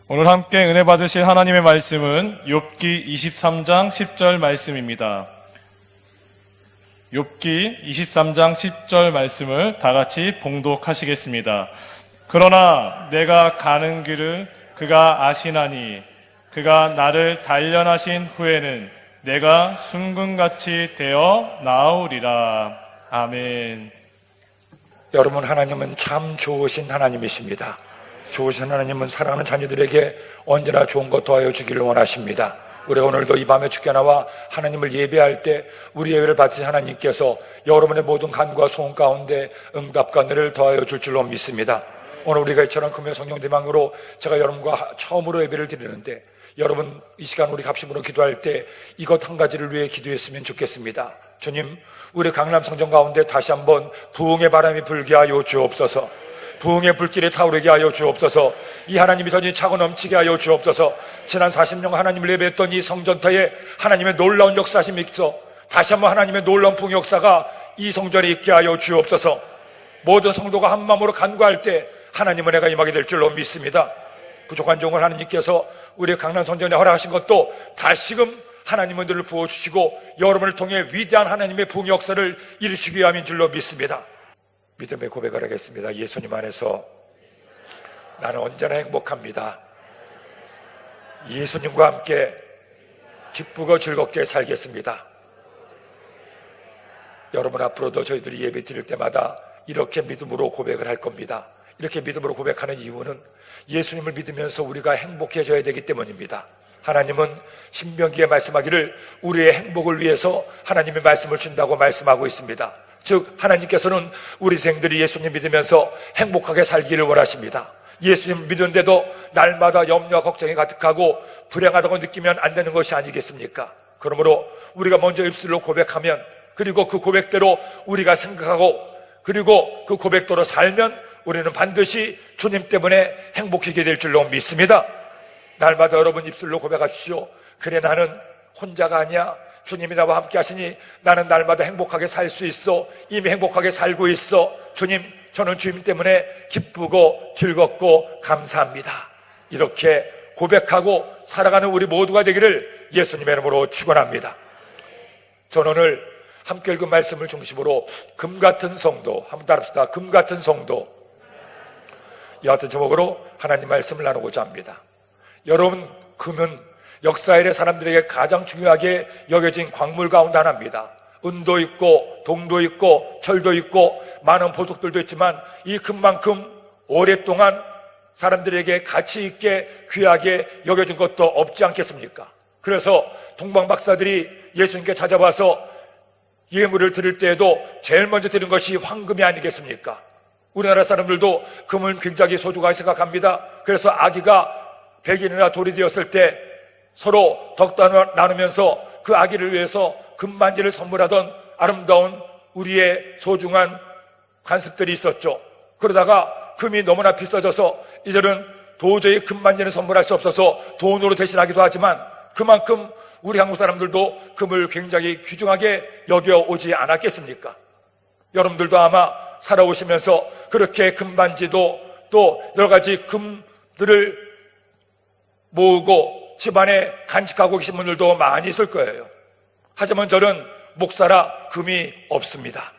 오늘 함께 은혜 받으실 하나님의 말씀은 욥기 23장 10절 말씀입니다. 욥기 23장 10절 말씀을 다 같이 봉독하시겠습니다. 그러나 내가 가는 길을 그가 아시나니 그가 나를 단련하신 후에는 내가 순금같이 되어 나으리라. 아멘. 여러분, 하나님은 참 좋으신 하나님이십니다. 좋으신 하나님은 사랑하는 자녀들에게 언제나 좋은 것 더하여 주기를 원하십니다. 우리 오늘도 이 밤에 주께 나와 하나님을 예배할 때 우리 예배를 받으신 하나님께서 여러분의 모든 간구와 소원 가운데 응답과 은혜를 더하여 줄 줄로 믿습니다. 오늘 우리가 이처럼 금요 성령 대망으로 제가 여러분과 처음으로 예배를 드리는데, 여러분 이 시간 우리 합심으로 기도할 때 이것 한 가지를 위해 기도했으면 좋겠습니다. 주님, 우리 강남 성전 가운데 다시 한번 부흥의 바람이 불게 하여 주옵소서. 부흥의 불길에 타오르게 하여 주옵소서. 이 하나님이 던진 차고 넘치게 하여 주옵소서. 지난 40년 하나님을 예배했던 이 성전터에 하나님의 놀라운 역사심이 있어 다시 한번 하나님의 놀라운 부흥 역사가 이 성전에 있게 하여 주옵소서. 모든 성도가 한 마음으로 간구할 때 하나님의 은혜가 임하게 될 줄로 믿습니다. 부족한 종을 하나님께서 우리 강남 성전에 허락하신 것도 다시금 하나님의 은혜를 부어주시고 여러분을 통해 위대한 하나님의 부흥 역사를 이루시기 위함인 줄로 믿습니다. 믿음의 고백을 하겠습니다. 예수님 안에서 나는 언제나 행복합니다. 예수님과 함께 기쁘고 즐겁게 살겠습니다. 여러분, 앞으로도 저희들이 예배 드릴 때마다 이렇게 믿음으로 고백을 할 겁니다. 이렇게 믿음으로 고백하는 이유는 예수님을 믿으면서 우리가 행복해져야 되기 때문입니다. 하나님은 신명기에 말씀하기를 우리의 행복을 위해서 하나님의 말씀을 준다고 말씀하고 있습니다. 즉, 하나님께서는 우리 생들이 예수님 믿으면서 행복하게 살기를 원하십니다. 예수님 믿는데도 날마다 염려와 걱정이 가득하고 불행하다고 느끼면 안 되는 것이 아니겠습니까? 그러므로 우리가 먼저 입술로 고백하면, 그리고 그 고백대로 우리가 생각하고, 그리고 그 고백대로 살면 우리는 반드시 주님 때문에 행복하게 될 줄로 믿습니다. 날마다 여러분 입술로 고백하십시오. 그래, 나는 혼자가 아니야. 주님이 나와 함께 하시니 나는 날마다 행복하게 살 수 있어. 이미 행복하게 살고 있어. 주님, 저는 주님 때문에 기쁘고 즐겁고 감사합니다. 이렇게 고백하고 살아가는 우리 모두가 되기를 예수님의 이름으로 축원합니다. 저는 오늘 함께 읽은 말씀을 중심으로 금같은 성도, 한번 따라합시다. 금같은 성도, 이 같은 제목으로 하나님 말씀을 나누고자 합니다. 여러분, 금은 역사일의 사람들에게 가장 중요하게 여겨진 광물 가운데 하나입니다. 은도 있고 동도 있고 철도 있고 많은 보석들도 있지만 이 금만큼 오랫동안 사람들에게 가치 있게 귀하게 여겨진 것도 없지 않겠습니까? 그래서 동방 박사들이 예수님께 찾아와서 예물을 드릴 때에도 제일 먼저 드린 것이 황금이 아니겠습니까? 우리나라 사람들도 금을 굉장히 소중하게 생각합니다. 그래서 아기가 백인이나 돌이 되었을 때 서로 덕도 나누면서 그 아기를 위해서 금반지를 선물하던 아름다운 우리의 소중한 관습들이 있었죠. 그러다가 금이 너무나 비싸져서 이제는 도저히 금반지를 선물할 수 없어서 돈으로 대신하기도 하지만, 그만큼 우리 한국 사람들도 금을 굉장히 귀중하게 여겨오지 않았겠습니까? 여러분들도 아마 살아오시면서 그렇게 금반지도 또 여러 가지 금들을 모으고 집안에 간직하고 계신 분들도 많이 있을 거예요. 하지만 저는 목사라 금이 없습니다.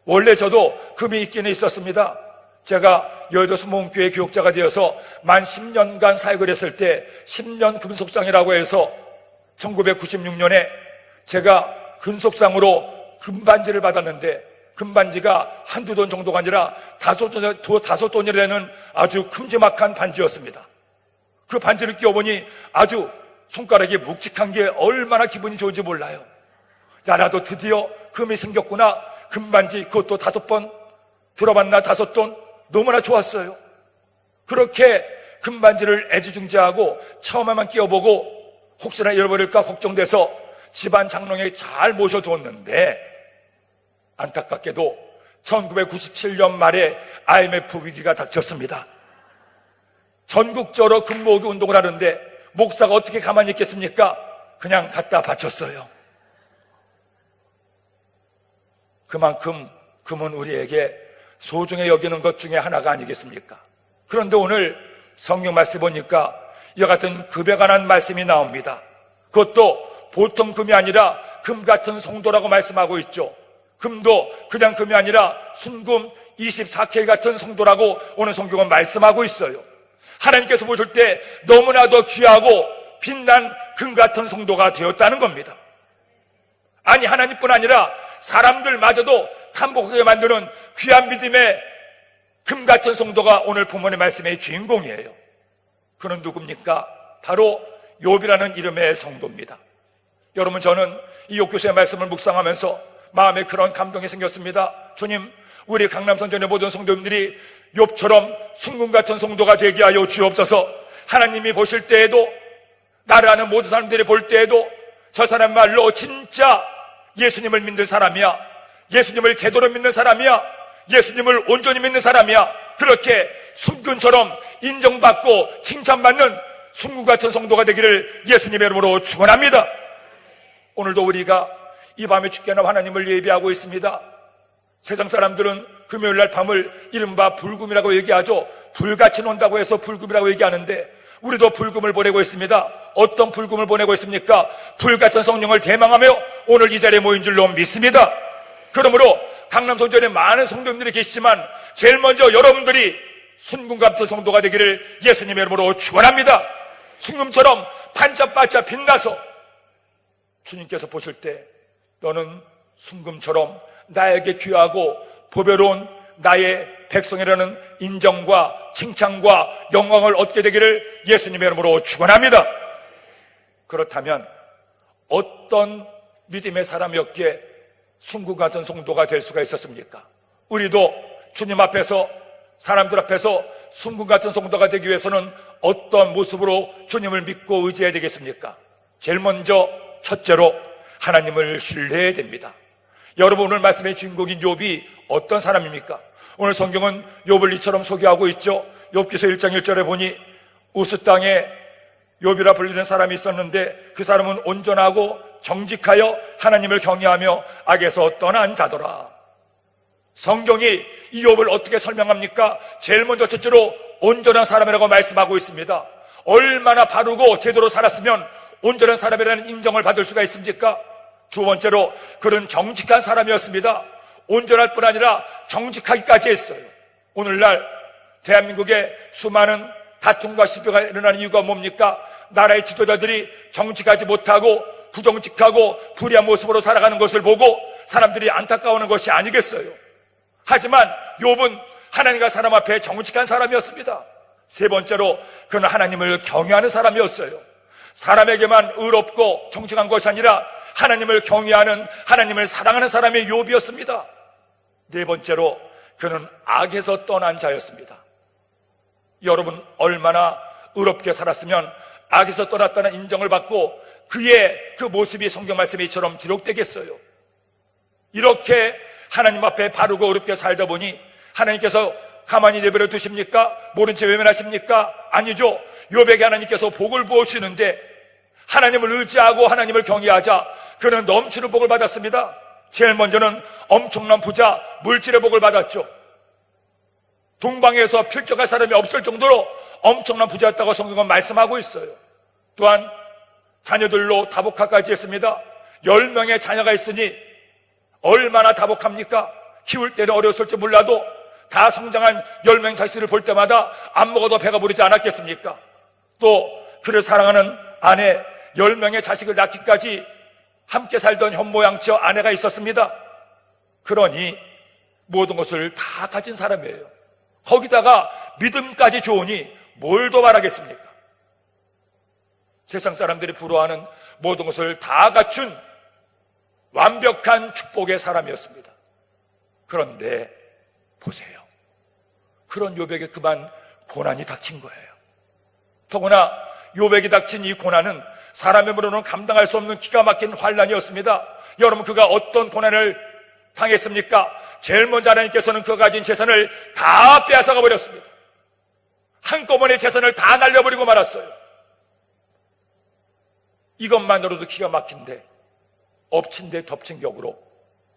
원래 저도 금이 있기는 있었습니다. 제가 여의도 수목교회 교육자가 되어서 만 10년간 사역을 했을 때 10년 금속상이라고 해서 1996년에 제가 금속상으로 금반지를 받았는데, 금반지가 한두 돈 정도가 아니라 다섯 돈이 되는 아주 큼지막한 반지였습니다. 그 반지를 끼워보니 아주 손가락이 묵직한 게 얼마나 기분이 좋은지 몰라요. 야, 나도 드디어 금이 생겼구나. 금반지, 그것도 5번 들어봤나? 5돈. 너무나 좋았어요. 그렇게 금반지를 애지중지하고 처음에만 끼워보고 혹시나 잃어버릴까 걱정돼서 집안 장롱에 잘 모셔두었는데, 안타깝게도 1997년 말에 IMF 위기가 닥쳤습니다. 전국적으로 금 모으기 운동을 하는데 목사가 어떻게 가만히 있겠습니까? 그냥 갖다 바쳤어요. 그만큼 금은 우리에게 소중히 여기는 것 중에 하나가 아니겠습니까? 그런데 오늘 성경 말씀 보니까 이와 같은 금에 관한 말씀이 나옵니다. 그것도 보통 금이 아니라 금 같은 성도라고 말씀하고 있죠. 금도 그냥 금이 아니라 순금 24K 같은 성도라고 오늘 성경은 말씀하고 있어요. 하나님께서 보실 때 너무나도 귀하고 빛난 금 같은 성도가 되었다는 겁니다. 아니, 하나님뿐 아니라 사람들마저도 탐복하게 만드는 귀한 믿음의 금 같은 성도가 오늘 본문의 말씀의 주인공이에요. 그는 누굽니까? 바로 욥이라는 이름의 성도입니다. 여러분, 저는 이 욥기서의 말씀을 묵상하면서 마음에 그런 감동이 생겼습니다. 주님, 우리 강남선전의 모든 성도님들이 욥처럼 순금 같은 성도가 되게 하여 주옵소서. 하나님이 보실 때에도, 나를 아는 모든 사람들이 볼 때에도 저 사람 말로 진짜 예수님을 믿는 사람이야, 예수님을 제대로 믿는 사람이야, 예수님을 온전히 믿는 사람이야, 그렇게 순금처럼 인정받고 칭찬받는 순금 같은 성도가 되기를 예수님의 이름으로 축원합니다. 오늘도 우리가 이 밤에 주께나 하나님을 예배하고 있습니다. 세상 사람들은 금요일날 밤을 이른바 불금이라고 얘기하죠. 불같이 논다고 해서 불금이라고 얘기하는데 우리도 불금을 보내고 있습니다. 어떤 불금을 보내고 있습니까? 불같은 성령을 대망하며 오늘 이 자리에 모인 줄로 믿습니다. 그러므로 강남성전에 많은 성도님들이 계시지만 제일 먼저 여러분들이 순금 같은 성도가 되기를 예수님의 이름으로 축원합니다. 순금처럼 반짝반짝 빛나서 주님께서 보실 때 너는 순금처럼 나에게 귀하고 보배로운 나의 백성이라는 인정과 칭찬과 영광을 얻게 되기를 예수님의 이름으로 축원합니다. 그렇다면 어떤 믿음의 사람이었기에 순금 같은 성도가 될 수가 있었습니까? 우리도 주님 앞에서, 사람들 앞에서 순금 같은 성도가 되기 위해서는 어떤 모습으로 주님을 믿고 의지해야 되겠습니까? 제일 먼저 첫째로 하나님을 신뢰해야 됩니다. 여러분, 오늘 말씀의 주인공인 욥이 어떤 사람입니까? 오늘 성경은 욥을 이처럼 소개하고 있죠. 욥기서 1장 1절에 보니 우스 땅에 욥이라 불리는 사람이 있었는데 그 사람은 온전하고 정직하여 하나님을 경외하며 악에서 떠난 자더라. 성경이 이 욥을 어떻게 설명합니까? 제일 먼저 첫째로 온전한 사람이라고 말씀하고 있습니다. 얼마나 바르고 제대로 살았으면 온전한 사람이라는 인정을 받을 수가 있습니까? 두 번째로 그는 정직한 사람이었습니다. 온전할 뿐 아니라 정직하기까지 했어요. 오늘날 대한민국에 수많은 다툼과 시비가 일어나는 이유가 뭡니까? 나라의 지도자들이 정직하지 못하고 부정직하고 불의한 모습으로 살아가는 것을 보고 사람들이 안타까워하는 것이 아니겠어요? 하지만 욥은 하나님과 사람 앞에 정직한 사람이었습니다. 세 번째로 그는 하나님을 경외하는 사람이었어요. 사람에게만 의롭고 정직한 것이 아니라 하나님을 경외하는, 하나님을 사랑하는 사람이 욥이었습니다. 네 번째로 그는 악에서 떠난 자였습니다. 여러분, 얼마나 의롭게 살았으면 악에서 떠났다는 인정을 받고 그의 그 모습이 성경 말씀에 이처럼 기록되겠어요? 이렇게 하나님 앞에 바르고 의롭게 살다 보니 하나님께서 가만히 내버려 두십니까? 모른 채 외면하십니까? 아니죠. 욥에게 하나님께서 복을 부어주시는데 하나님을 의지하고 하나님을 경외하자 그는 넘치는 복을 받았습니다. 제일 먼저는 엄청난 부자, 물질의 복을 받았죠. 동방에서 필적할 사람이 없을 정도로 엄청난 부자였다고 성경은 말씀하고 있어요. 또한 자녀들로 다복화까지 했습니다. 10명의 자녀가 있으니 얼마나 다복합니까? 키울 때는 어려웠을지 몰라도 다 성장한 10명 자식들을 볼 때마다 안 먹어도 배가 부르지 않았겠습니까? 또 그를 사랑하는 아내 10명의 자식을 낳기까지 함께 살던 현모양처 아내가 있었습니다. 그러니 모든 것을 다 가진 사람이에요. 거기다가 믿음까지 좋으니 뭘 더 바라겠습니까? 세상 사람들이 부러워하는 모든 것을 다 갖춘 완벽한 축복의 사람이었습니다. 그런데 보세요. 그런 욥에게 그만 고난이 닥친 거예요. 더구나 욥에게 닥친 이 고난은 사람의 머리로는 감당할 수 없는 기가 막힌 환난이었습니다. 여러분, 그가 어떤 고난을 당했습니까? 제일 먼저 하나님께서는 그가 가진 재산을 다 빼앗아가 버렸습니다. 한꺼번에 재산을 다 날려버리고 말았어요. 이것만으로도 기가 막힌데 엎친 데 덮친 격으로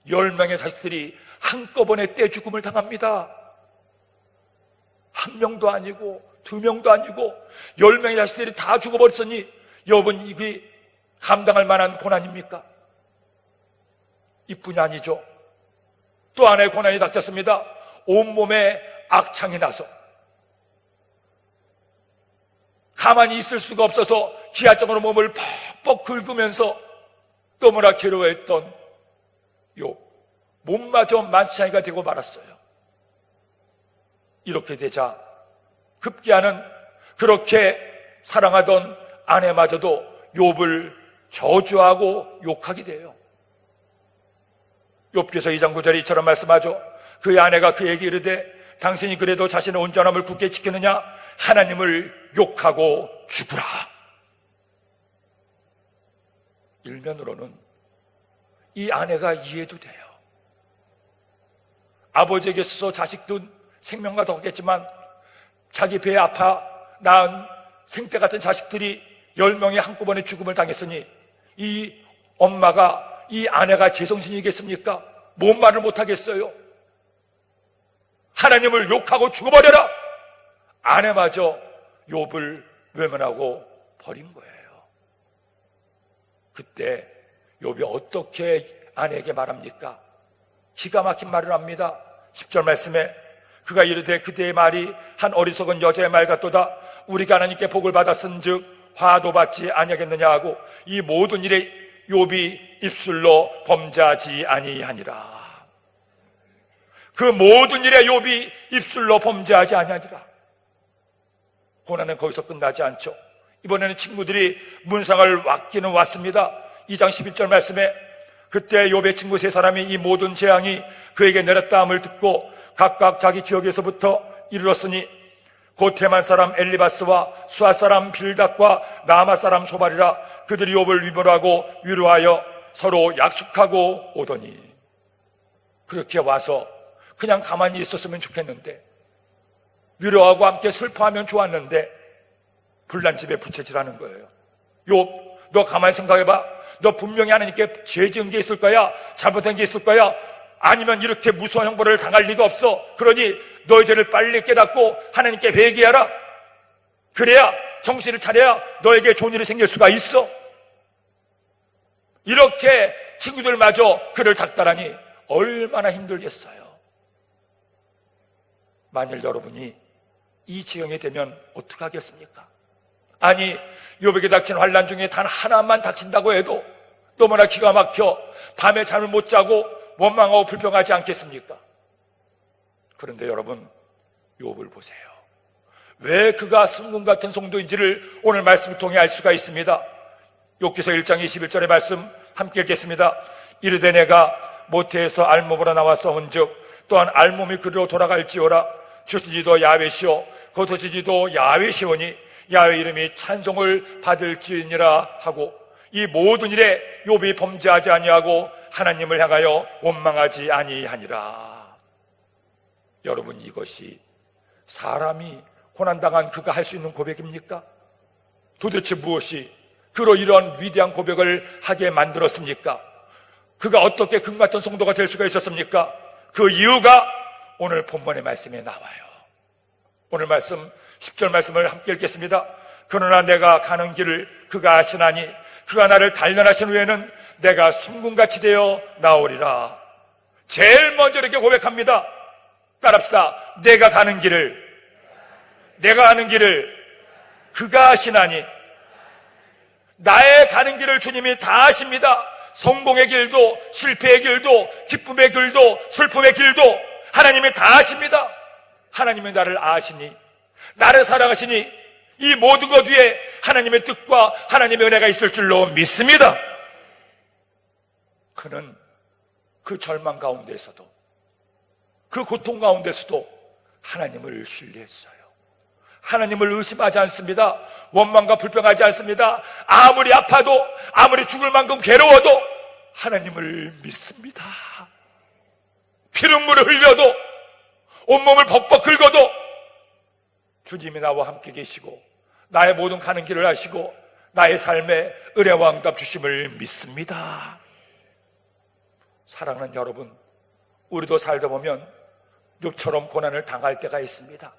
10명의 자식들이 한꺼번에 떼죽음을 당합니다. 한 명도 아니고 2명도 아니고 10명의 자식들이 다 죽어버렸으니 욥은 이게 감당할 만한 고난입니까? 이뿐이 아니죠. 또 하나의 고난이 닥쳤습니다. 온몸에 악창이 나서 가만히 있을 수가 없어서 기하적으로 몸을 퍽퍽 긁으면서 너무나 괴로워했던 욥, 몸마저 만신창이가 되고 말았어요. 이렇게 되자 급기야는 그렇게 사랑하던 아내마저도 욥을 저주하고 욕하게 돼요. 욥기서 2장 9절에 이처럼 말씀하죠. 그의 아내가 그에게 이르되 당신이 그래도 자신의 온전함을 굳게 지키느냐? 하나님을 욕하고 죽으라. 일면으로는 이 아내가 이해도 돼요. 아버지에게 있어서 자식도 생명과 더하겠지만 자기 배에 아파 낳은 생태 같은 자식들이 10명이 한꺼번에 죽음을 당했으니 이 엄마가, 이 아내가 제정신이겠습니까? 뭔 말을 못하겠어요? 하나님을 욕하고 죽어버려라! 아내마저 욥을 외면하고 버린 거예요. 그때 욥이 어떻게 아내에게 말합니까? 기가 막힌 말을 합니다. 10절 말씀에 그가 이르되 그대의 말이 한 어리석은 여자의 말 같도다. 우리가 하나님께 복을 받았은즉 화도 받지 아니하겠느냐 하고 이 모든 일에 욥이 입술로 범죄하지 아니하니라. 그 모든 일에 욥이 입술로 범죄하지 아니하니라. 고난은 거기서 끝나지 않죠. 이번에는 친구들이 문상을 왔기는 왔습니다. 2장 11절 말씀에 그때 욥의 친구 세 사람이 이 모든 재앙이 그에게 내렸다 함을 듣고 각각 자기 지역에서부터 이르렀으니 곧 테만 사람 엘리바스와 수아 사람 빌닷과 나아마 사람 소발이라. 그들이 욥을 위로하고 위로하여 서로 약속하고 오더니. 그렇게 와서 그냥 가만히 있었으면 좋겠는데, 위로하고 함께 슬퍼하면 좋았는데 불난집에 부채질하는 거예요. 욥, 너 가만히 생각해봐. 너 분명히 하나님께 죄 지은 게 있을 거야, 잘못한 게 있을 거야. 아니면 이렇게 무서운 형벌을 당할 리가 없어. 그러니 너의 죄를 빨리 깨닫고 하나님께 회개하라. 그래야 정신을 차려야 너에게 좋은 일이 생길 수가 있어. 이렇게 친구들마저 그를 닥달하니 얼마나 힘들겠어요. 만일 여러분이 이 지경이 되면 어떡하겠습니까? 아니, 욥에게 닥친 환난 중에 단 하나만 닥친다고 해도 너무나 기가 막혀 밤에 잠을 못 자고 원망하고 불평하지 않겠습니까? 그런데 여러분, 욥을 보세요. 왜 그가 승군 같은 성도인지를 오늘 말씀을 통해 알 수가 있습니다. 욥기서 1장 21절의 말씀 함께 읽겠습니다. 이르되 내가 모태에서 알몸으로 나와서 온즉 또한 알몸이 그리로 돌아갈지어라. 주시지도 야훼시오 거두시지도 야훼시오니 야훼 이름이 찬송을 받을지니라 하고, 이 모든 일에 욥이 범죄하지 아니하고 하나님을 향하여 원망하지 아니하니라. 여러분, 이것이 사람이 고난당한 그가 할 수 있는 고백입니까? 도대체 무엇이 그로 이런 위대한 고백을 하게 만들었습니까? 그가 어떻게 금 같은 성도가 될 수가 있었습니까? 그 이유가 오늘 본문의 말씀에 나와요. 오늘 말씀 10절 말씀을 함께 읽겠습니다. 그러나 내가 가는 길을 그가 아시나니 그가 나를 단련하신 후에는 내가 숨군같이 되어 나오리라. 제일 먼저 이렇게 고백합니다. 따라합시다. 내가 가는 길을 그가 아시나니. 나의 가는 길을 주님이 다 아십니다. 성공의 길도 실패의 길도 기쁨의 길도 슬픔의 길도 하나님이 다 아십니다. 하나님이 나를 아시니, 나를 사랑하시니 이 모든 것 위에 하나님의 뜻과 하나님의 은혜가 있을 줄로 믿습니다. 그는 그 절망 가운데서도, 그 고통 가운데서도 하나님을 신뢰했어요. 하나님을 의심하지 않습니다. 원망과 불평하지 않습니다. 아무리 아파도, 아무리 죽을 만큼 괴로워도 하나님을 믿습니다. 피눈물을 흘려도, 온몸을 벅벅 긁어도 주님이 나와 함께 계시고 나의 모든 가는 길을 아시고 나의 삶에 은혜와 응답 주심을 믿습니다. 사랑하는 여러분, 우리도 살다 보면 욥처럼 고난을 당할 때가 있습니다.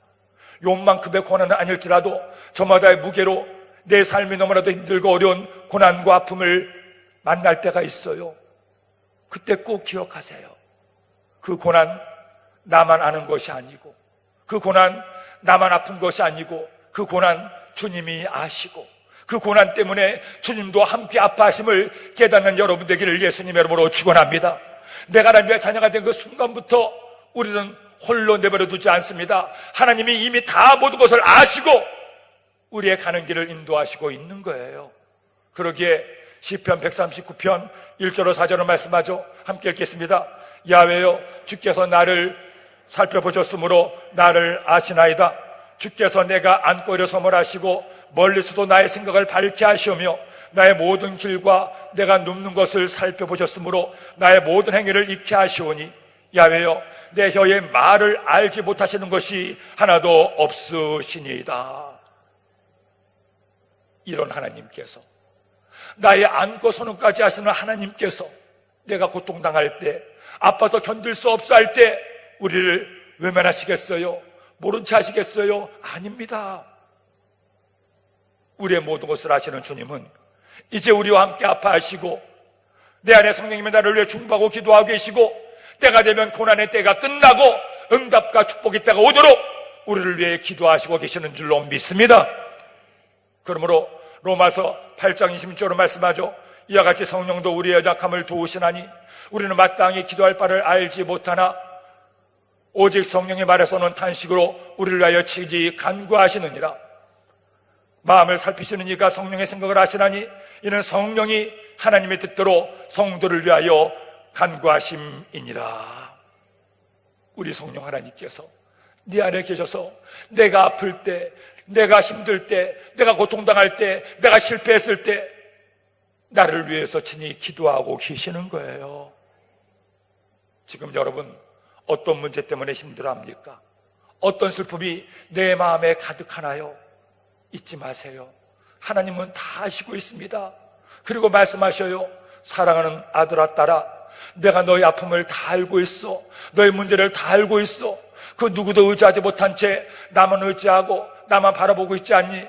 요만큼의 고난은 아닐지라도 저마다의 무게로 내 삶이 너무나도 힘들고 어려운 고난과 아픔을 만날 때가 있어요. 그때 꼭 기억하세요. 그 고난 나만 아는 것이 아니고, 그 고난 나만 아픈 것이 아니고, 그 고난 주님이 아시고, 그 고난 때문에 주님도 함께 아파하심을 깨닫는 여러분 되기를 예수님의 이름으로 축원합니다. 내가 하나님의 자녀가 된 그 순간부터 우리는 홀로 내버려 두지 않습니다. 하나님이 이미 다 모든 것을 아시고 우리의 가는 길을 인도하시고 있는 거예요. 그러기에 시편 139편 1절로 4절을 말씀하죠. 함께 읽겠습니다. 야훼여, 주께서 나를 살펴보셨으므로 나를 아시나이다. 주께서 내가 앉고 일어섬을 아시고 멀리서도 나의 생각을 밝게 하시오며 나의 모든 길과 내가 눕는 것을 살펴보셨으므로 나의 모든 행위를 익히 하시오니 야훼여, 내 혀의 말을 알지 못하시는 것이 하나도 없으시니이다. 이런 하나님께서, 나의 안고 서는까지 하시는 하나님께서 내가 고통당할 때, 아파서 견딜 수 없어 할 때 우리를 외면하시겠어요? 모른 채 하시겠어요? 아닙니다. 우리의 모든 것을 아시는 주님은 이제 우리와 함께 아파하시고 내 안에 성령님이 나를 위해 중보하고 기도하고 계시고, 때가 되면 고난의 때가 끝나고 응답과 축복의 때가 오도록 우리를 위해 기도하시고 계시는 줄로 믿습니다. 그러므로 로마서 8장 26절로 말씀하죠. 이와 같이 성령도 우리의 연약함을 도우시나니 우리는 마땅히 기도할 바를 알지 못하나 오직 성령의 말에서는 탄식으로 우리를 위하여 치지 간구하시느니라. 마음을 살피시는 이가 성령의 생각을 아시나니 이는 성령이 하나님의 뜻대로 성도를 위하여 간구하심이니라. 우리 성령 하나님께서 네 안에 계셔서 내가 아플 때, 내가 힘들 때, 내가 고통당할 때, 내가 실패했을 때 나를 위해서 친히 기도하고 계시는 거예요. 지금 여러분 어떤 문제 때문에 힘들어합니까? 어떤 슬픔이 내 마음에 가득하나요? 잊지 마세요. 하나님은 다 아시고 있습니다. 그리고 말씀하셔요. 사랑하는 아들아 딸아, 내가 너의 아픔을 다 알고 있어. 너의 문제를 다 알고 있어. 그 누구도 의지하지 못한 채 나만 의지하고 나만 바라보고 있지 않니?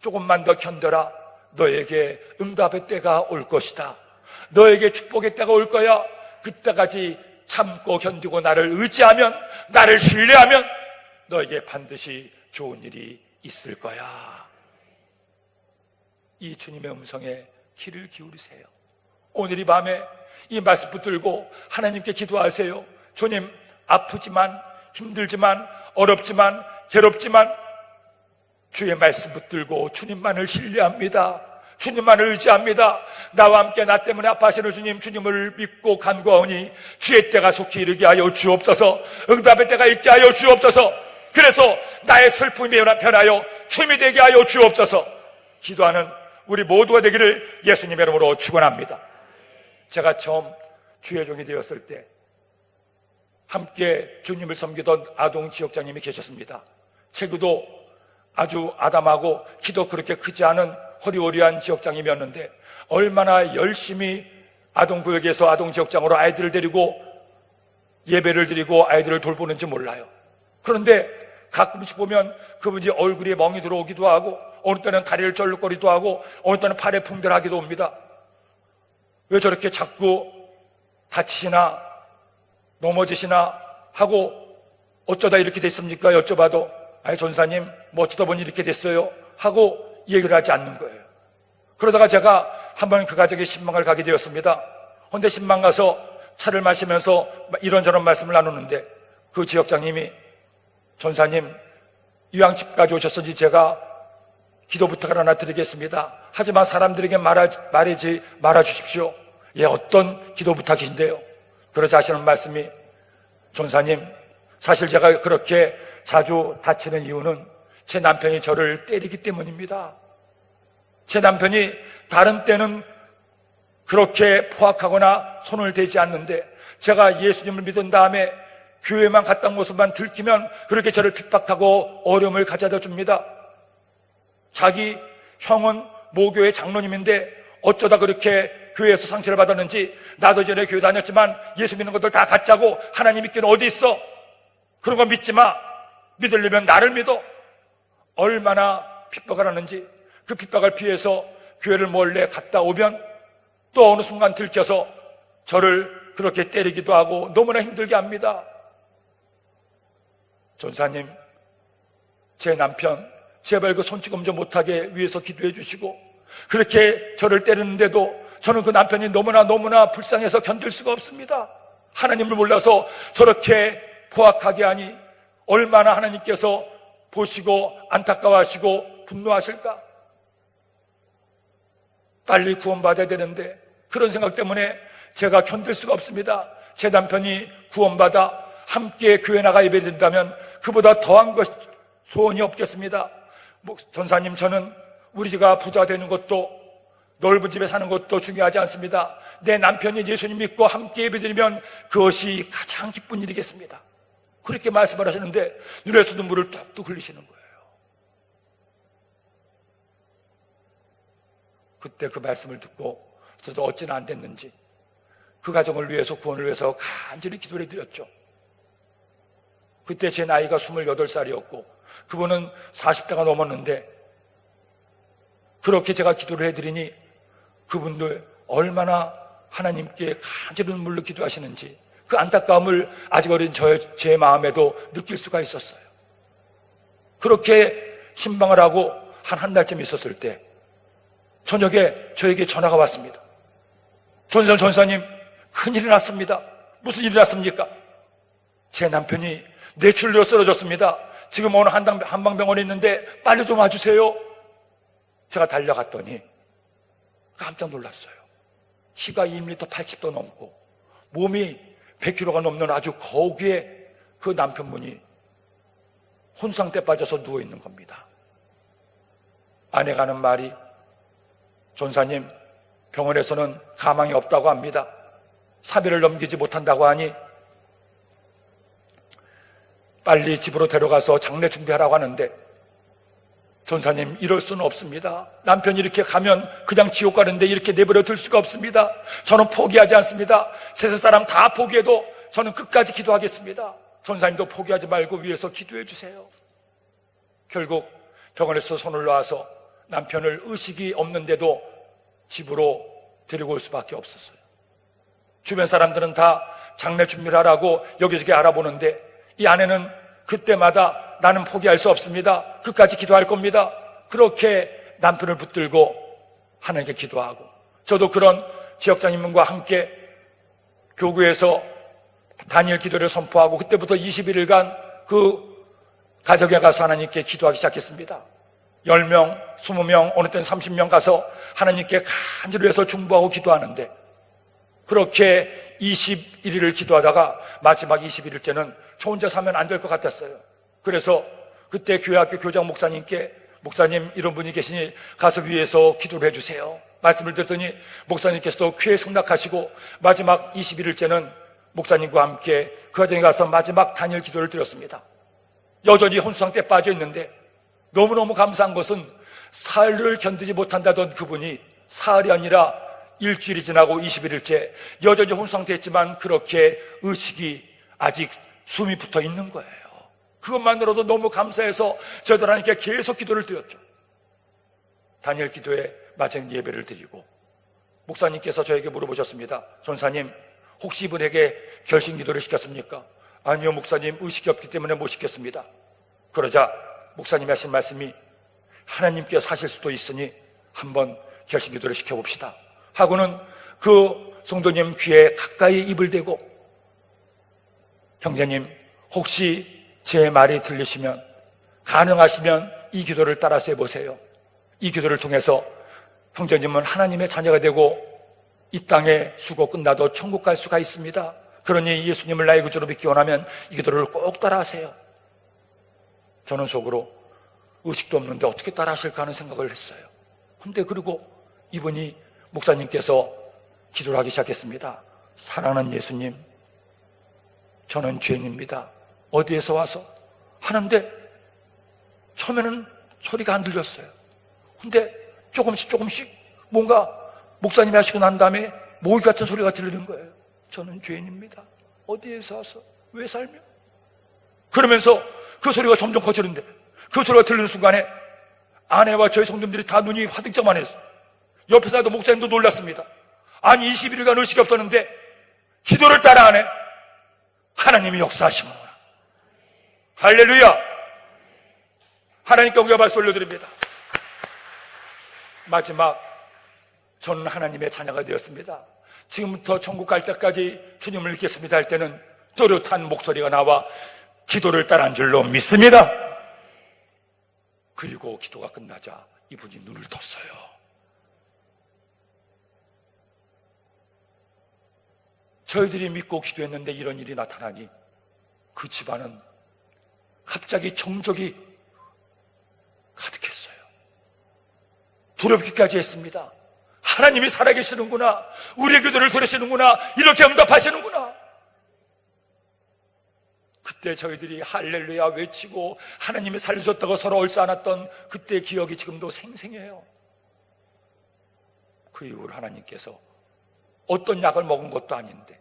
조금만 더 견뎌라. 너에게 응답의 때가 올 것이다. 너에게 축복의 때가 올 거야. 그때까지 참고 견디고 나를 의지하면, 나를 신뢰하면 너에게 반드시 좋은 일이 있을 거야. 이 주님의 음성에 귀를 기울이세요. 오늘 이 밤에 이 말씀 붙들고 하나님께 기도하세요. 주님, 아프지만, 힘들지만, 어렵지만, 괴롭지만 주의 말씀 붙들고 주님만을 신뢰합니다. 주님만을 의지합니다. 나와 함께 나 때문에 아파하시는 주님, 주님을 믿고 간구하오니 주의 때가 속히 이르게 하여 주옵소서. 응답의 때가 있게 하여 주옵소서. 그래서 나의 슬픔이 변하여 춤이 되게 하여 주옵소서. 기도하는 우리 모두가 되기를 예수님의 이름으로 축원합니다. 제가 처음 주의 종이 되었을 때 함께 주님을 섬기던 아동 지역장님이 계셨습니다. 체구도 아주 아담하고 키도 그렇게 크지 않은 허리호리한 지역장님이었는데 얼마나 열심히 아동구역에서 아동지역장으로 아이들을 데리고 예배를 드리고 아이들을 돌보는지 몰라요. 그런데 가끔씩 보면 그분이 얼굴에 멍이 들어오기도 하고 어느 때는 다리를 쩔룩거리기도 하고 어느 때는 팔에 풍들하기도 옵니다. 왜 저렇게 자꾸 다치시나 넘어지시나 하고 어쩌다 이렇게 됐습니까? 여쭤봐도 아니 전사님 뭐 어쩌다 보니 이렇게 됐어요 하고 얘기를 하지 않는 거예요. 그러다가 제가 한번 그 가족의 신방을 가게 되었습니다. 그런데 신방 가서 차를 마시면서 이런저런 말씀을 나누는데 그 지역장님이 전사님 이왕 집까지 오셨으니 제가 기도 부탁을 하나 드리겠습니다. 하지만 사람들에게 말하지 말아주십시오. 예, 어떤 기도 부탁이신데요? 그러자 하시는 말씀이 전사님, 사실 제가 그렇게 자주 다치는 이유는 제 남편이 저를 때리기 때문입니다. 제 남편이 다른 때는 그렇게 포악하거나 손을 대지 않는데 제가 예수님을 믿은 다음에 교회만 갔다 온 모습만 들키면 그렇게 저를 핍박하고 어려움을 가져다 줍니다. 자기 형은 모교회 장로님인데 어쩌다 그렇게 교회에서 상처를 받았는지 나도 전에 교회 다녔지만 예수 믿는 것들 다 가짜고 하나님 믿기는 어디 있어? 그런 거 믿지 마. 믿으려면 나를 믿어. 얼마나 핍박을 하는지, 그 핍박을 피해서 교회를 몰래 갔다 오면 또 어느 순간 들켜서 저를 그렇게 때리기도 하고 너무나 힘들게 합니다. 전사님, 제 남편 제발 그 손찌검 좀 못하게 위해서 기도해 주시고, 그렇게 저를 때리는데도 저는 그 남편이 너무나 불쌍해서 견딜 수가 없습니다. 하나님을 몰라서 저렇게 포악하게 하니 얼마나 하나님께서 보시고 안타까워하시고 분노하실까? 빨리 구원받아야 되는데 그런 생각 때문에 제가 견딜 수가 없습니다. 제 남편이 구원받아 함께 교회 나가 예배드린다면 그보다 더한 것 소원이 없겠습니다. 전사님, 저는 우리 집가 부자 되는 것도 넓은 집에 사는 것도 중요하지 않습니다. 내 남편이 예수님 믿고 함께 예배드리면 그것이 가장 기쁜 일이겠습니다. 그렇게 말씀을 하시는데 눈에서 눈물을 뚝뚝 흘리시는 거예요. 그때 그 말씀을 듣고 저도 어찌나 안 됐는지 그 가정을 위해서, 구원을 위해서 간절히 기도를 해드렸죠. 그때 제 나이가 28살이었고 그분은 40대가 넘었는데 그렇게 제가 기도를 해드리니 그분들 얼마나 하나님께 간절히 눈물로 기도하시는지 그 안타까움을 아직 어린 제 마음에도 느낄 수가 있었어요. 그렇게 신방을 하고 한 달쯤 있었을 때 저녁에 저에게 전화가 왔습니다. 전사님, 큰일이 났습니다. 무슨 일이 났습니까? 제 남편이 뇌출혈로 쓰러졌습니다. 지금 어느 한방병원에 있는데 빨리 좀 와주세요. 제가 달려갔더니 깜짝 놀랐어요. 키가 2m 80도 넘고 몸이 100kg가 넘는 아주 거기에 그 남편분이 혼상때 빠져서 누워있는 겁니다. 아내가 하는 말이, 전사님, 병원에서는 가망이 없다고 합니다. 3일을 넘기지 못한다고 하니 빨리 집으로 데려가서 장례 준비하라고 하는데, 전사님, 이럴 수는 없습니다. 남편이 이렇게 가면 그냥 지옥 가는데 이렇게 내버려 둘 수가 없습니다. 저는 포기하지 않습니다. 세상 사람 다 포기해도 저는 끝까지 기도하겠습니다. 전사님도 포기하지 말고 위에서 기도해 주세요. 결국 병원에서 손을 놔서 남편을 의식이 없는데도 집으로 데리고 올 수밖에 없었어요. 주변 사람들은 다 장례 준비를 하라고 여기저기 알아보는데 이 아내는 그때마다 나는 포기할 수 없습니다. 끝까지 기도할 겁니다. 그렇게 남편을 붙들고 하나님께 기도하고, 저도 그런 지역장님과 함께 교구에서 단일 기도를 선포하고 그때부터 21일간 그 가정에 가서 하나님께 기도하기 시작했습니다. 10명, 20명, 어느 때는 30명 가서 하나님께 간절히 해서 중보하고 기도하는데, 그렇게 21일을 기도하다가 마지막 21일째는 저 혼자 사면 안 될 것 같았어요. 그래서 그때 교회학교 교장 목사님께, 목사님, 이런 분이 계시니 가서 위에서 기도를 해주세요. 말씀을 드렸더니 목사님께서도 쾌에 승낙하시고 마지막 21일째는 목사님과 함께 그 가정에 가서 마지막 단일 기도를 드렸습니다. 여전히 혼수상태에 빠져 있는데 너무너무 감사한 것은 사흘을 견디지 못한다던 그분이 사흘이 아니라 일주일이 지나고 21일째 여전히 혼수상태에 있지만 그렇게 의식이 아직 숨이 붙어 있는 거예요. 그것만으로도 너무 감사해서 저희들 하나님께 계속 기도를 드렸죠. 단일 기도에 마지막 예배를 드리고 목사님께서 저에게 물어보셨습니다. 전사님, 혹시 이분에게 결심 기도를 시켰습니까? 아니요, 목사님, 의식이 없기 때문에 못 시켰습니다. 그러자 목사님이 하신 말씀이, 하나님께서 하실 수도 있으니 한번 결심 기도를 시켜봅시다 하고는 그 성도님 귀에 가까이 입을 대고, 형제님, 혹시 제 말이 들리시면 가능하시면 이 기도를 따라서 해보세요. 이 기도를 통해서 형제님은 하나님의 자녀가 되고 이 땅에 수고 끝나도 천국 갈 수가 있습니다. 그러니 예수님을 나의 구주로 믿기 원하면 이 기도를 꼭 따라하세요. 저는 속으로 의식도 없는데 어떻게 따라하실까 하는 생각을 했어요. 근데 그리고 이분이, 목사님께서 기도를 하기 시작했습니다. 사랑하는 예수님, 저는 죄인입니다. 어디에서 와서 하는데 처음에는 소리가 안 들렸어요. 근데 조금씩 뭔가 목사님이 하시고 난 다음에 모기 같은 소리가 들리는 거예요. 저는 죄인입니다. 어디에서 와서 왜 살며? 그러면서 그 소리가 점점 커지는데 그 소리가 들리는 순간에 아내와 저희 성도님들이 다 눈이 화들짝만 했어요. 옆에 사도 목사님도 놀랐습니다. 아니 21일간 의식이 없었는데 기도를 따라 하네. 하나님이 역사하시는구나. 할렐루야. 하나님께 우리가 박수 올려드립니다. 마지막, 저는 하나님의 자녀가 되었습니다. 지금부터 천국 갈 때까지 주님을 믿겠습니다 할 때는 또렷한 목소리가 나와 기도를 따라한 줄로 믿습니다. 그리고 기도가 끝나자 이분이 눈을 떴어요. 저희들이 믿고 기도했는데 이런 일이 나타나니 그 집안은 갑자기 정적이 가득했어요. 두렵기까지 했습니다. 하나님이 살아계시는구나, 우리의 기도를 들으시는구나, 이렇게 응답하시는구나. 그때 저희들이 할렐루야 외치고 하나님이 살려줬다고 서로 얼싸안았던 그때의 기억이 지금도 생생해요. 그 이후로 하나님께서 어떤 약을 먹은 것도 아닌데,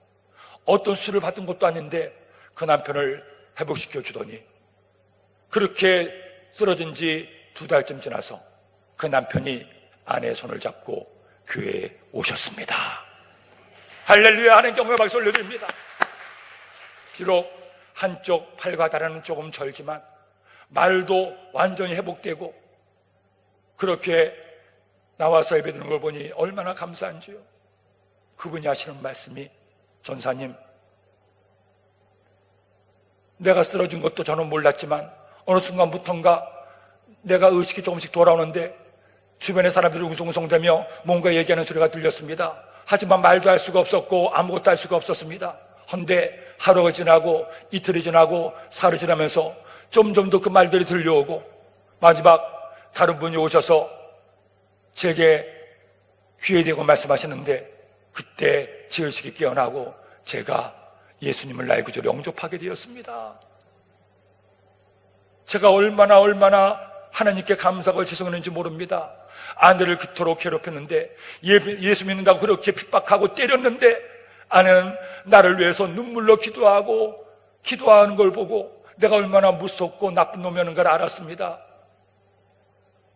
어떤 수를 받은 것도 아닌데 그 남편을 회복시켜 주더니 그렇게 쓰러진 지 2달쯤 지나서 그 남편이 아내의 손을 잡고 교회에 오셨습니다. 할렐루야 하는 경우에 박수 올려드립니다. 비록 한쪽 팔과 다리는 조금 절지만 말도 완전히 회복되고 그렇게 나와서 예배드리는 걸 보니 얼마나 감사한지요. 그분이 하시는 말씀이, 전사님, 내가 쓰러진 것도 저는 몰랐지만 어느 순간부터인가 내가 의식이 조금씩 돌아오는데 주변의 사람들이 웅성웅성대며 뭔가 얘기하는 소리가 들렸습니다. 하지만 말도 할 수가 없었고 아무것도 할 수가 없었습니다. 헌데 하루가 지나고 이틀이 지나고 사흘이 지나면서 점점 더 그 말들이 들려오고 마지막 다른 분이 오셔서 제게 귀에 대고 말씀하시는데 그때 제 의식이 깨어나고 제가 예수님을 나의 구주로 영접하게 되었습니다. 제가 얼마나 하나님께 감사하고 죄송했는지 모릅니다. 아내를 그토록 괴롭혔는데, 예수 믿는다고 그렇게 핍박하고 때렸는데 아내는 나를 위해서 눈물로 기도하는 걸 보고 내가 얼마나 무섭고 나쁜 놈이었는가를 알았습니다.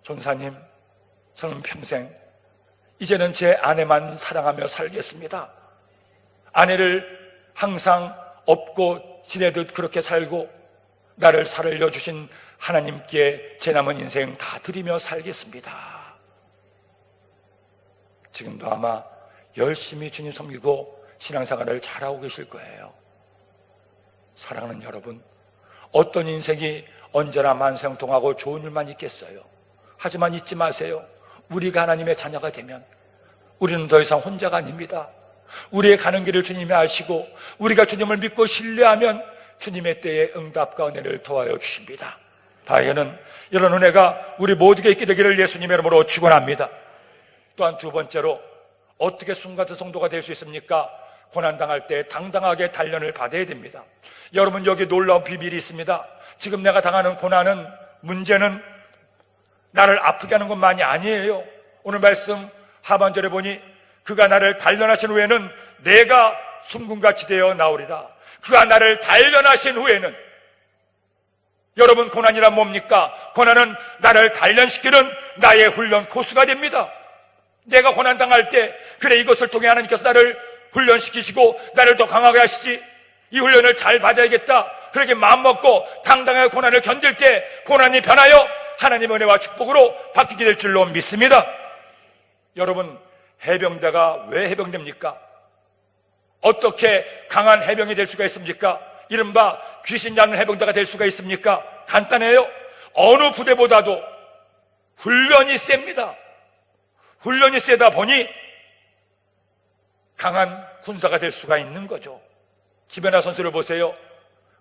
전사님, 저는 평생 이제는 제 아내만 사랑하며 살겠습니다. 아내를 항상 업고 지내듯 그렇게 살고 나를 살려주신 하나님께 제 남은 인생 다 드리며 살겠습니다. 지금도 아마 열심히 주님 섬기고 신앙생활을 잘하고 계실 거예요. 사랑하는 여러분, 어떤 인생이 언제나 만생통하고 좋은 일만 있겠어요. 하지만 잊지 마세요. 우리가 하나님의 자녀가 되면 우리는 더 이상 혼자가 아닙니다. 우리의 가는 길을 주님이 아시고 우리가 주님을 믿고 신뢰하면 주님의 때에 응답과 은혜를 도와여 주십니다. 다행히는 이런 은혜가 우리 모두에게 있게 되기를 예수님의 이름으로 축원합니다. 또한 두 번째로, 어떻게 숨같은 성도가 될 수 있습니까? 고난당할 때 당당하게 단련을 받아야 됩니다. 여러분, 여기 놀라운 비밀이 있습니다. 지금 내가 당하는 고난은, 문제는 나를 아프게 하는 것만이 아니에요. 오늘 말씀 하반절에 보니 그가 나를 단련하신 후에는 내가 숨군같이 되어 나오리라. 그가 나를 단련하신 후에는, 여러분, 고난이란 뭡니까? 고난은 나를 단련시키는 나의 훈련 코스가 됩니다. 내가 고난당할 때, 그래, 이것을 통해 하나님께서 나를 훈련시키시고 나를 더 강하게 하시지, 이 훈련을 잘 받아야겠다, 그렇게 마음먹고 당당하게 고난을 견딜 때 고난이 변하여 하나님의 은혜와 축복으로 바뀌게 될 줄로 믿습니다. 여러분, 해병대가 왜 해병대입니까? 어떻게 강한 해병이 될 수가 있습니까? 이른바 귀신 잡는 해병대가 될 수가 있습니까? 간단해요. 어느 부대보다도 훈련이 셉니다. 훈련이 세다 보니 강한 군사가 될 수가 있는 거죠. 김연아 선수를 보세요.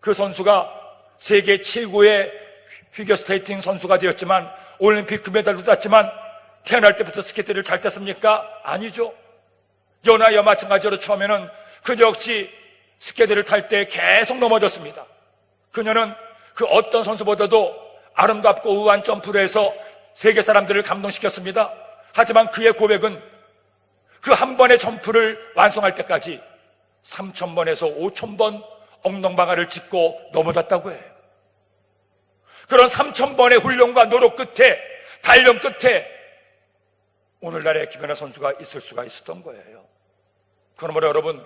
그 선수가 세계 최고의 피겨스케이팅 선수가 되었지만, 올림픽 금메달도 땄지만 태어날 때부터 스케이트를 잘 탔습니까? 아니죠. 연하여 마찬가지로 처음에는 그저 역시 스케이트를 탈 때 계속 넘어졌습니다. 그녀는 그 어떤 선수보다도 아름답고 우아한 점프를 해서 세계 사람들을 감동시켰습니다. 하지만 그의 고백은 그 한 번의 점프를 완성할 때까지 3,000번에서 5,000번 엉덩방아를 짚고 넘어졌다고 해요. 그런 3,000번의 훈련과 노력 끝에, 단련 끝에 오늘날의 김연아 선수가 있을 수가 있었던 거예요. 그러므로 여러분,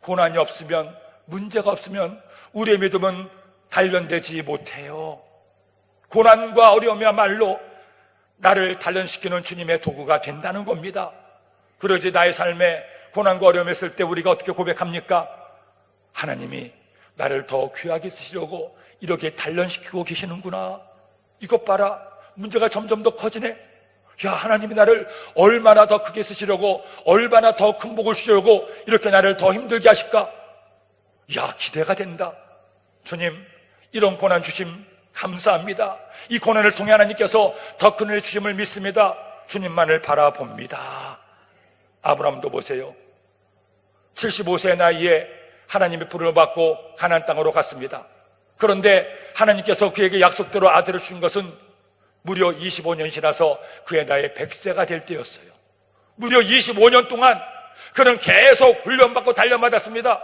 고난이 없으면, 문제가 없으면 우리의 믿음은 단련되지 못해요. 고난과 어려움이야말로 나를 단련시키는 주님의 도구가 된다는 겁니다. 그러지 나의 삶에 고난과 어려움이 있을 때 우리가 어떻게 고백합니까? 하나님이 나를 더 귀하게 쓰시려고 이렇게 단련시키고 계시는구나. 이것 봐라, 문제가 점점 더 커지네. 야, 하나님이 나를 얼마나 더 크게 쓰시려고, 얼마나 더 큰 복을 주시려고 이렇게 나를 더 힘들게 하실까? 야, 기대가 된다. 주님, 이런 고난 주심 감사합니다. 이 고난을 통해 하나님께서 더 큰 은혜 주심을 믿습니다. 주님만을 바라봅니다. 아브라함도 보세요. 75세 나이에 하나님의 부름을 받고 가나안 땅으로 갔습니다. 그런데 하나님께서 그에게 약속대로 아들을 주신 것은 무려 25년이 지나서 그의 나이 100세가 될 때였어요. 무려 25년 동안 그는 계속 훈련받고 단련받았습니다.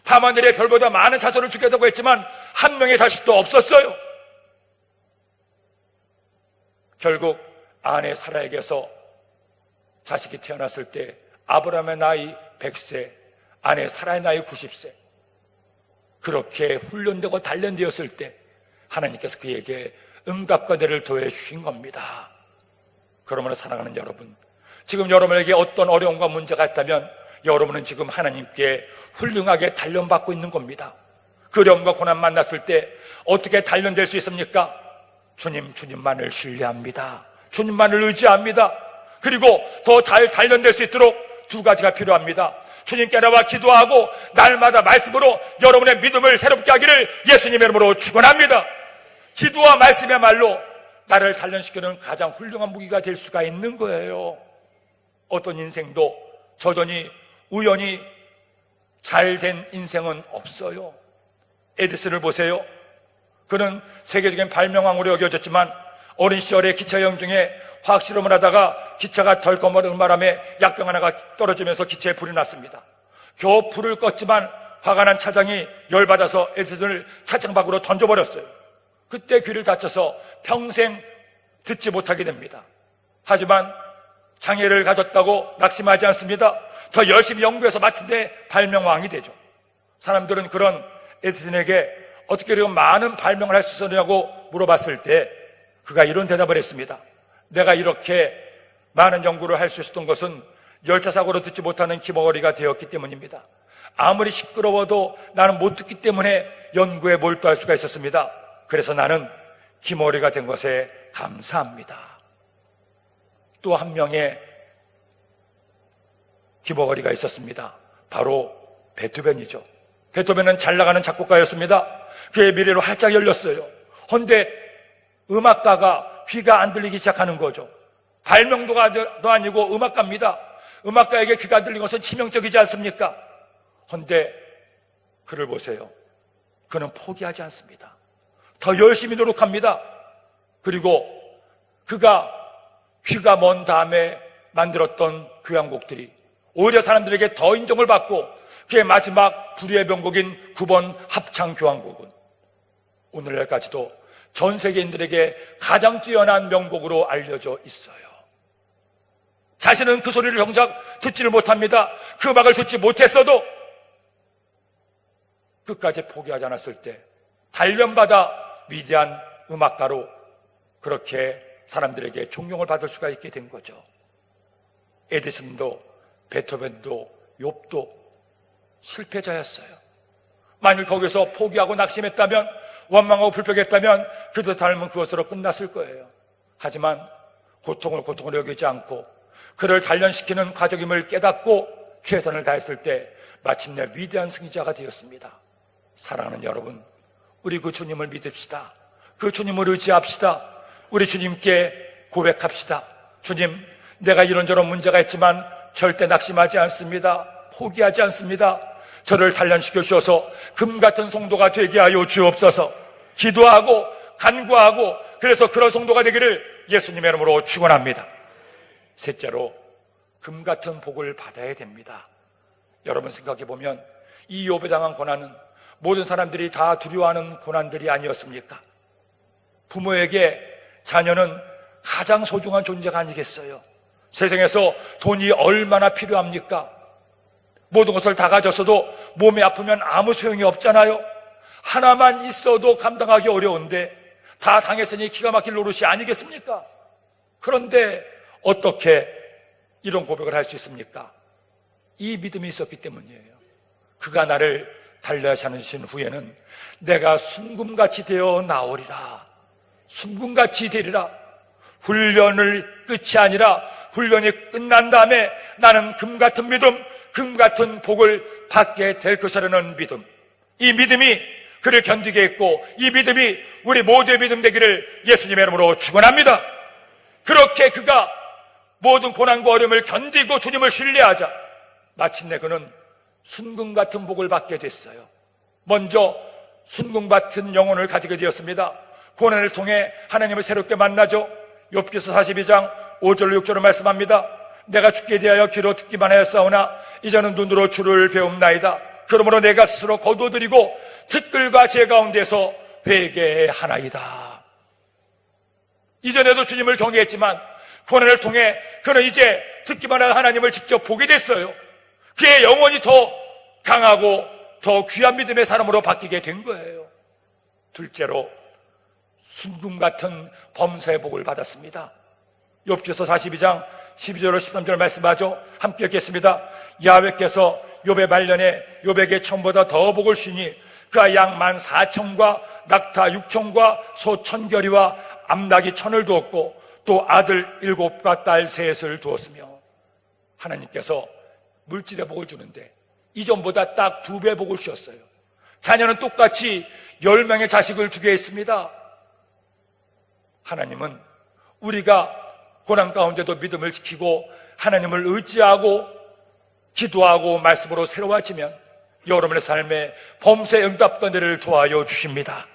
밤하늘의 별보다 많은 자손을 주겠다고 했지만 한 명의 자식도 없었어요. 결국 아내 사라에게서 자식이 태어났을 때 아브라함의 나이 100세, 아내 사라의 나이 90세. 그렇게 훈련되고 단련되었을 때 하나님께서 그에게 응답과 은혜를 더해 주신 겁니다. 그러므로 사랑하는 여러분, 지금 여러분에게 어떤 어려움과 문제가 있다면 여러분은 지금 하나님께 훌륭하게 단련받고 있는 겁니다. 그 어려움과 고난 만났을 때 어떻게 단련될 수 있습니까? 주님만을 신뢰합니다. 주님만을 의지합니다. 그리고 더 잘 단련될 수 있도록 두 가지가 필요합니다. 주님께 나와 기도하고 날마다 말씀으로 여러분의 믿음을 새롭게 하기를 예수님의 이름으로 축원합니다. 기도와 말씀이야말로 나를 단련시키는 가장 훌륭한 무기가 될 수가 있는 거예요. 어떤 인생도 저전히 우연히 잘된 인생은 없어요. 에디슨을 보세요. 그는 세계적인 발명왕으로 여겨졌지만 어린 시절에 기차 여행 중에 화학실험을 하다가 기차가 덜컹거리는 바람에 약병 하나가 떨어지면서 기차에 불이 났습니다. 겨우 불을 껐지만 화가 난 차장이 열받아서 에디슨을 차창 밖으로 던져버렸어요. 그때 귀를 다쳐서 평생 듣지 못하게 됩니다. 하지만 장애를 가졌다고 낙심하지 않습니다. 더 열심히 연구해서 마침내 발명왕이 되죠. 사람들은 그런 에디슨에게 어떻게 이렇게 많은 발명을 할 수 있었냐고 물어봤을 때 그가 이런 대답을 했습니다. 내가 이렇게 많은 연구를 할 수 있었던 것은 열차 사고로 듣지 못하는 귀머거리가 되었기 때문입니다. 아무리 시끄러워도 나는 못 듣기 때문에 연구에 몰두할 수가 있었습니다. 그래서 나는 귀머거리가 된 것에 감사합니다. 또 한 명의 귀머거리가 있었습니다. 바로 베토벤이죠. 베토벤은 잘 나가는 작곡가였습니다. 그의 미래로 활짝 열렸어요. 그런데 음악가가 귀가 안 들리기 시작하는 거죠. 발명도가도 아니고 음악가입니다. 음악가에게 귀가 안 들리는 것은 치명적이지 않습니까? 그런데 그를 보세요. 그는 포기하지 않습니다. 더 열심히 노력합니다. 그리고 그가 귀가 먼 다음에 만들었던 교향곡들이 오히려 사람들에게 더 인정을 받고 그의 마지막 불의의 명곡인 9번 합창 교향곡은 오늘날까지도 전 세계인들에게 가장 뛰어난 명곡으로 알려져 있어요. 자신은 그 소리를 정작 듣지를 못합니다. 그 음악을 듣지 못했어도 끝까지 포기하지 않았을 때 단련받아 위대한 음악가로 그렇게 사람들에게 존경을 받을 수가 있게 된 거죠. 에디슨도 베토벤도 욥도 실패자였어요. 만일 거기서 포기하고 낙심했다면, 원망하고 불평했다면 그들 삶은 그것으로 끝났을 거예요. 하지만 고통을 고통으로 여기지 않고 그를 단련시키는 과정임을 깨닫고 최선을 다했을 때 마침내 위대한 승리자가 되었습니다. 사랑하는 여러분, 우리 그 주님을 믿읍시다. 그 주님을 의지합시다. 우리 주님께 고백합시다. 주님, 내가 이런저런 문제가 있지만 절대 낙심하지 않습니다. 포기하지 않습니다. 저를 단련시켜 주셔서 금 같은 성도가 되게 하여 주옵소서. 기도하고 간구하고 그래서 그런 성도가 되기를 예수님의 이름으로 축원합니다. 셋째로, 금 같은 복을 받아야 됩니다. 여러분 생각해 보면 이 욥에 당한 고난은 모든 사람들이 다 두려워하는 고난들이 아니었습니까? 부모에게 자녀는 가장 소중한 존재가 아니겠어요? 세상에서 돈이 얼마나 필요합니까? 모든 것을 다 가졌어도 몸이 아프면 아무 소용이 없잖아요. 하나만 있어도 감당하기 어려운데 다 당했으니 기가 막힐 노릇이 아니겠습니까? 그런데 어떻게 이런 고백을 할 수 있습니까? 이 믿음이 있었기 때문이에요. 그가 나를 달려하시 않으신 후에는 내가 순금같이 되어 나오리라. 순금같이 되리라. 훈련을 끝이 아니라 훈련이 끝난 다음에 나는 금같은 믿음, 금같은 복을 받게 될 것이라는 믿음. 이 믿음이 그를 견디게 했고 이 믿음이 우리 모두의 믿음 되기를 예수님의 이름으로 축원합니다. 그렇게 그가 모든 고난과 어려움을 견디고 주님을 신뢰하자 마침내 그는 순금 같은 복을 받게 됐어요. 먼저 순금 같은 영혼을 가지게 되었습니다. 고난을 통해 하나님을 새롭게 만나죠. 욥기서 42장 5절로 6절을 말씀합니다. 내가 주께 대하여 귀로 듣기만 하였사오나 이제는 눈으로 주를 배움나이다. 그러므로 내가 스스로 거두어드리고 티끌과 재 가운데서 회개하나이다. 이전에도 주님을 경외했지만 고난을 통해 그는 이제 듣기만 하여 하나님을 직접 보게 됐어요. 그의 영혼이 더 강하고 더 귀한 믿음의 사람으로 바뀌게 된 거예요. 둘째로 순금 같은 범사의 복을 받았습니다. 욥기서 42장 12절로 13절 말씀하죠. 함께 읽겠습니다. 야훼께서 욥의 말년에 욥에게 천보다 더 복을 주니 그가 양 14,000과 낙타 6,000과 소 1,000결이와 암낙이 1,000을 두었고 또 아들 7과 딸 3을 두었으며 하나님께서 물질의 복을 주는데 이전보다 딱 2배 복을 주셨어요. 자녀는 똑같이 10명의 자식을 두게 했습니다. 하나님은 우리가 고난 가운데도 믿음을 지키고 하나님을 의지하고 기도하고 말씀으로 새로워지면 여러분의 삶에 범사의 응답과 은혜를 도와여 주십니다.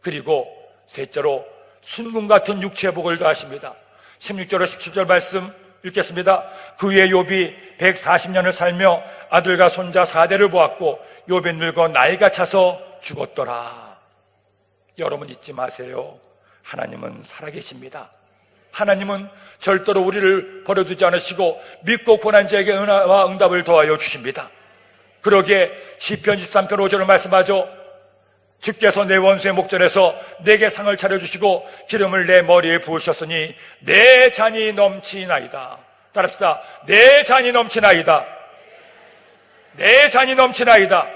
그리고 셋째로 순금 같은 육체의 복을 더하십니다. 16절로 17절 말씀 읽겠습니다. 그 후에 욥이 140년을 살며 아들과 손자 4대를 보았고 욥이 늙어 나이가 차서 죽었더라. 여러분 잊지 마세요. 하나님은 살아계십니다. 하나님은 절대로 우리를 버려두지 않으시고 믿고 고난자에게 은혜와 응답을 더하여 주십니다. 그러기에 시편 23편 5절을 말씀하죠. 주께서 내 원수의 목전에서 내게 상을 차려주시고 기름을 내 머리에 부으셨으니 내 잔이 넘치나이다. 따라합시다. 내 잔이 넘치나이다. 내 잔이 넘치나이다.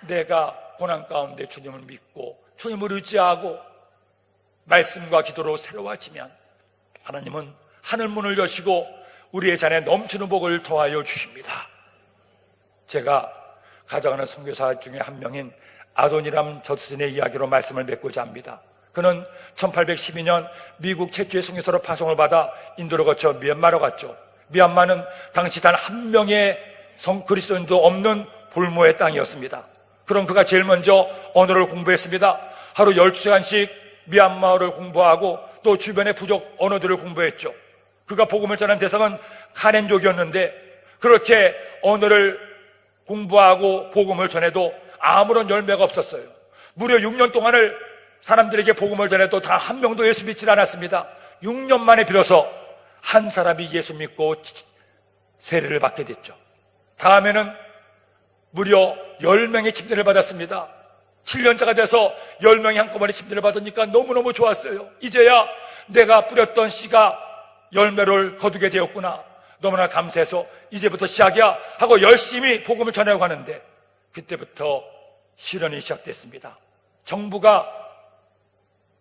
내가 고난 가운데 주님을 믿고 주님을 의지하고 말씀과 기도로 새로워지면 하나님은 하늘문을 여시고 우리의 잔에 넘치는 복을 더하여 주십니다. 제가 가져가는 선교사 중에 한 명인 아도니람 저스틴의 이야기로 말씀을 맺고자 합니다. 그는 1812년 미국 최초의 선교사로 파송을 받아 인도를 거쳐 미얀마로 갔죠. 미얀마는 당시 단 한 명의 그리스도인도 없는 볼모의 땅이었습니다. 그럼 그가 제일 먼저 언어를 공부했습니다. 하루 12시간씩 미얀마어를 공부하고 또 주변의 부족 언어들을 공부했죠. 그가 복음을 전한 대상은 카렌족이었는데 그렇게 언어를 공부하고 복음을 전해도 아무런 열매가 없었어요. 무려 6년 동안을 사람들에게 복음을 전해도 단 한 명도 예수 믿지 않았습니다. 6년 만에 비로소 한 사람이 예수 믿고 세례를 받게 됐죠. 다음에는 무려 10명의 침례를 받았습니다. 7년차가 돼서 10명이 한꺼번에 침례를 받으니까 너무너무 좋았어요. 이제야 내가 뿌렸던 씨가 열매를 거두게 되었구나. 너무나 감사해서 이제부터 시작이야 하고 열심히 복음을 전하고 가는데 그때부터 시련이 시작됐습니다. 정부가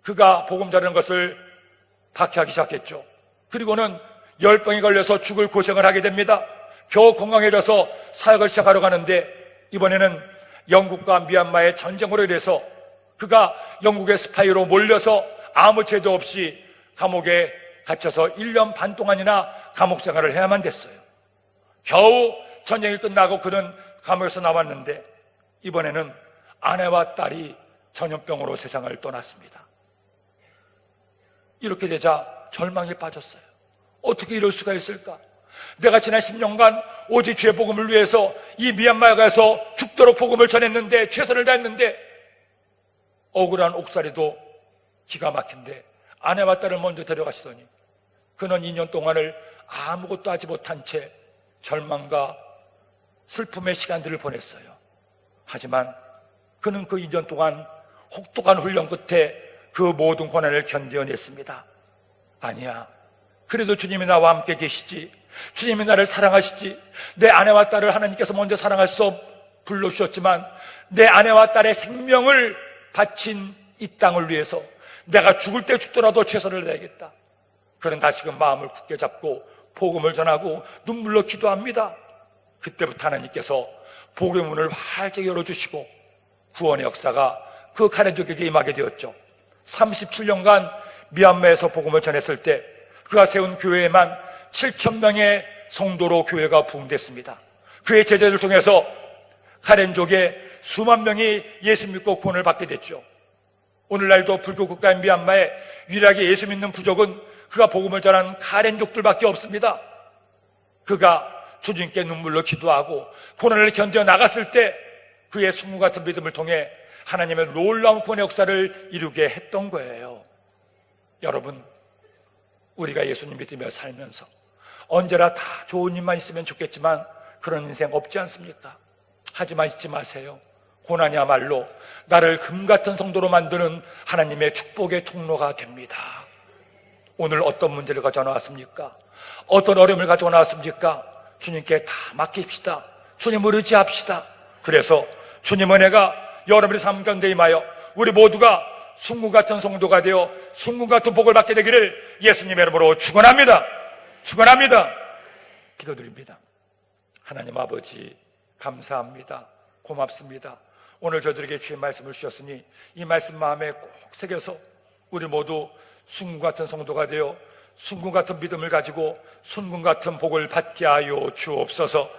그가 복음 전하는 것을 박해하기 시작했죠. 그리고는 열병이 걸려서 죽을 고생을 하게 됩니다. 겨우 건강해져서 사역을 시작하러 가는데 이번에는 영국과 미얀마의 전쟁으로 인해서 그가 영국의 스파이로 몰려서 아무 죄도 없이 감옥에 갇혀서 1년 반 동안이나 감옥 생활을 해야만 됐어요. 겨우 전쟁이 끝나고 그는 감옥에서 나왔는데 이번에는 아내와 딸이 전염병으로 세상을 떠났습니다. 이렇게 되자 절망에 빠졌어요. 어떻게 이럴 수가 있을까? 내가 지난 10년간 오직 주의 복음을 위해서 이 미얀마에 가서 죽도록 복음을 전했는데 최선을 다했는데 억울한 옥살이도 기가 막힌데 아내와 딸을 먼저 데려가시더니 그는 2년 동안을 아무것도 하지 못한 채 절망과 슬픔의 시간들을 보냈어요. 하지만 그는 그 2년 동안 혹독한 훈련 끝에 그 모든 고난을 견뎌냈습니다. 아니야, 그래도 주님이 나와 함께 계시지, 주님이 나를 사랑하시지, 내 아내와 딸을 하나님께서 먼저 사랑하셔서 불러주셨지만 내 아내와 딸의 생명을 바친 이 땅을 위해서 내가 죽을 때 죽더라도 최선을 다하겠다. 그는 다시금 마음을 굳게 잡고 복음을 전하고 눈물로 기도합니다. 그때부터 하나님께서 복음의 문을 활짝 열어주시고 구원의 역사가 그 가렌족에게 임하게 되었죠. 37년간 미얀마에서 복음을 전했을 때 그가 세운 교회에만 7,000명의 성도로 교회가 부흥됐습니다. 그의 제자들을 통해서 가렌족의 수만 명이 예수 믿고 구원을 받게 됐죠. 오늘날도 불교 국가인 미얀마에 유일하게 예수 믿는 부족은 그가 복음을 전한 가렌족들밖에 없습니다. 그가 주님께 눈물로 기도하고 고난을 견뎌 나갔을 때 그의 순금 같은 믿음을 통해 하나님의 놀라운 구원의 역사를 이루게 했던 거예요. 여러분, 우리가 예수님 믿으며 살면서 언제나 다 좋은 일만 있으면 좋겠지만 그런 인생 없지 않습니까? 하지만 잊지 마세요. 고난이야말로 나를 금같은 성도로 만드는 하나님의 축복의 통로가 됩니다. 오늘 어떤 문제를 가져와 나왔습니까? 어떤 어려움을 가져와 나왔습니까? 주님께 다 맡깁시다. 주님을 의지합시다. 그래서 주님 은혜가 여러분의 삶 가운데 임하여 우리 모두가 순금 같은 성도가 되어 순금 같은 복을 받게 되기를 예수님의 이름으로 축원합니다. 축원합니다. 기도드립니다. 하나님 아버지, 감사합니다. 고맙습니다. 오늘 저들에게 주의 말씀을 주셨으니 이 말씀 마음에 꼭 새겨서 우리 모두 순금 같은 성도가 되어 순금 같은 믿음을 가지고 순금 같은 복을 받게 하여 주옵소서.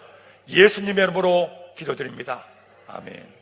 예수님의 이름으로 기도드립니다. 아멘.